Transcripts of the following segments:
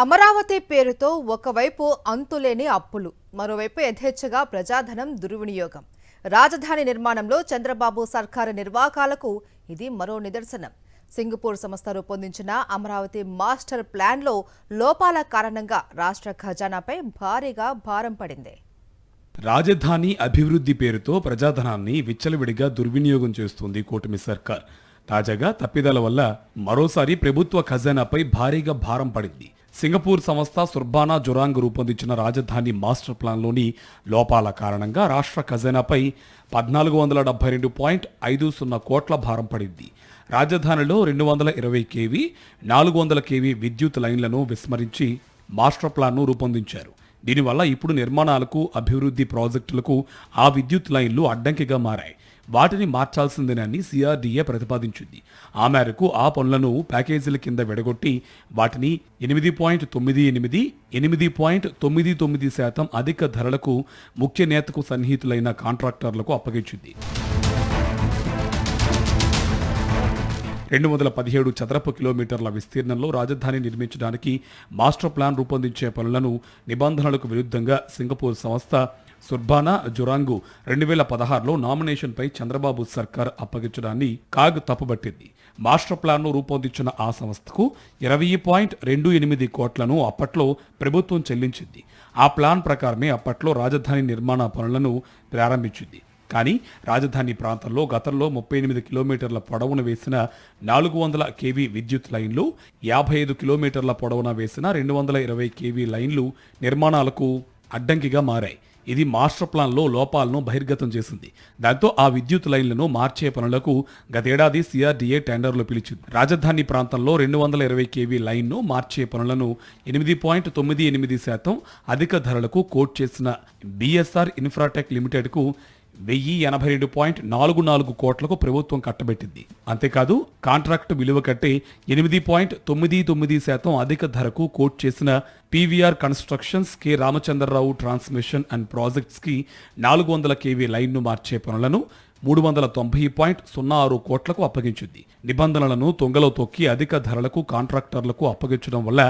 అమరావతి పేరుతో ఒకవైపు అంతులేని అప్పులు, మరోవైపు యథేచ్ఛగా ప్రజాధనం దుర్వినియోగం. రాజధాని నిర్మాణంలో చంద్రబాబు సర్కారు నిర్వాకాలకు ఇది మరో నిదర్శనం. సింగపూర్ సంస్థ రూపొందించిన అమరావతి మాస్టర్ ప్లాన్లో లోపాల కారణంగా రాష్ట్ర ఖజానాపై భారీగా భారం పడింది. రాజధాని అభివృద్ధి పేరుతో ప్రజాధనాన్ని విచ్చలవిడిగా దుర్వినియోగం చేస్తుంది కూటమి సర్కార్. తాజాగా తప్పిదాల వల్ల మరోసారి ప్రభుత్వ ఖజానాపై భారీగా భారం పడింది. సింగపూర్ సంస్థ సుర్బానా జొరాంగ్ రూపొందించిన రాజధాని మాస్టర్ ప్లాన్లోని లోపాల కారణంగా రాష్ట్ర ఖజానాపై 1472.50 కోట్ల భారం పడింది. రాజధానిలో 220 కేవీ 400 కేవీ విద్యుత్ లైన్లను విస్మరించి మాస్టర్ ప్లాన్ను రూపొందించారు. దీనివల్ల ఇప్పుడు నిర్మాణాలకు, అభివృద్ధి ప్రాజెక్టులకు ఆ విద్యుత్ లైన్లు అడ్డంకిగా మారాయి. వాటిని మార్చాల్సిందేనని సిఆర్డీఏ ప్రతిపాదించింది. ఆ మేరకు ఆ పనులను ప్యాకేజీల కింద విడగొట్టి వాటిని 8.98, 8.99% అధిక ధరలకు ముఖ్య నేతకు సన్నిహితులైన కాంట్రాక్టర్లకు అప్పగించింది. 217 చదరపు కిలోమీటర్ల విస్తీర్ణంలో రాజధాని నిర్మించడానికి మాస్టర్ ప్లాన్ రూపొందించే పనులను నిబంధనలకు విరుద్ధంగా సింగపూర్ సంస్థ సుర్బానా జొరాంగ్ 2016లో నామినేషన్పై చంద్రబాబు సర్కార్ అప్పగించడాన్ని కాగ్ తప్పుబట్టింది. మాస్టర్ ప్లాన్ను రూపొందించిన ఆ సంస్థకు 20.28 కోట్లను అప్పట్లో ప్రభుత్వం చెల్లించింది. ఆ ప్లాన్ ప్రకారమే అప్పట్లో రాజధాని నిర్మాణ పనులను ప్రారంభించింది. కానీ రాజధాని ప్రాంతంలో గతంలో 38 కిలోమీటర్ల పొడవున వేసిన 400 కేవీ విద్యుత్ లైన్లు, 55 కిలోమీటర్ల పొడవున వేసిన 220 కేవీ లైన్లు నిర్మాణాలకు అడ్డంకిగా మారాయి. ఇది మాస్టర్ ప్లాన్లో లోపాలను బహిర్గతం చేసింది. దాంతో ఆ విద్యుత్ లైన్లను మార్చే పనులకు గతేడాది సిఆర్డీఏ టెండర్లు పిలిచింది. రాజధాని ప్రాంతంలో 220 కేవీ లైన్ను మార్చే పనులను 8.98% అధిక ధరలకు కోట్ చేసిన బీఎస్ఆర్ ఇన్ఫ్రాటెక్ లిమిటెడ్కు 1082.44 కోట్లకు ప్రభుత్వం కట్టబెట్టింది. అంతేకాదు కాంట్రాక్టు విలువ కట్టే 8.99% అధిక ధరకు కోట్ చేసిన PVR constructions, K Ramachandra Rao transmission and projects కి 400 కేవీ లైన్ను మార్చే పనులను 390.06 కోట్లకు అప్పగించింది. నిబంధనలను తొంగలో తొక్కి అధిక ధరలకు కాంట్రాక్టర్లకు అప్పగించడం వల్ల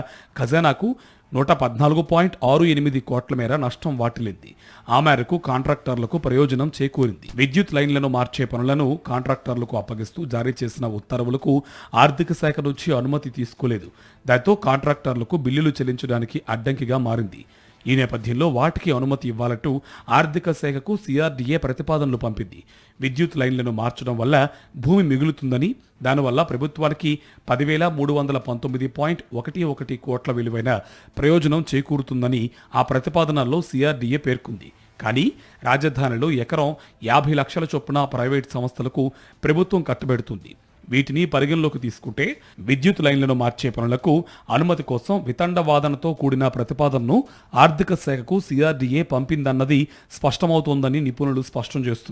ఖజానాకు 114.68 కోట్ల మేర నష్టం వాటిల్లింది. ఆ మేరకు కాంట్రాక్టర్లకు ప్రయోజనం చేకూరింది. విద్యుత్ లైన్లను మార్చే పనులను కాంట్రాక్టర్లకు అప్పగిస్తూ జారీ చేసిన ఉత్తర్వులకు ఆర్థిక శాఖ నుంచి అనుమతి తీసుకోలేదు. దాంతో కాంట్రాక్టర్లకు బిల్లులు చెల్లించడానికి అడ్డంకిగా మారింది. ఈ నేపథ్యంలో వాటికి అనుమతి ఇవ్వాలంటూ ఆర్థిక శాఖకు సిఆర్డీఏ ప్రతిపాదనలు పంపింది. విద్యుత్ లైన్లను మార్చడం వల్ల భూమి మిగులుతుందని, దానివల్ల ప్రభుత్వానికి 10,319.11 కోట్ల విలువైన ప్రయోజనం చేకూరుతుందని ఆ ప్రతిపాదనల్లో సిఆర్డీఏ పేర్కొంది. కానీ రాజధానిలో ఎకరం 50 లక్షల చొప్పున ప్రైవేట్ సంస్థలకు ప్రభుత్వం కట్టబెడుతుంది. వీటిని పరిగణలోకి తీసుకుంటే విద్యుత్ లైన్లను మార్చే పనులకు అనుమతి కోసం వితండవాదనతో కూడిన ప్రతిపాదనను ఆర్థిక శాఖకు సిఆర్డీఏ పంపిందన్నది స్పష్టమవుతోందని నిపుణులు స్పష్టం చేస్తున్నారు.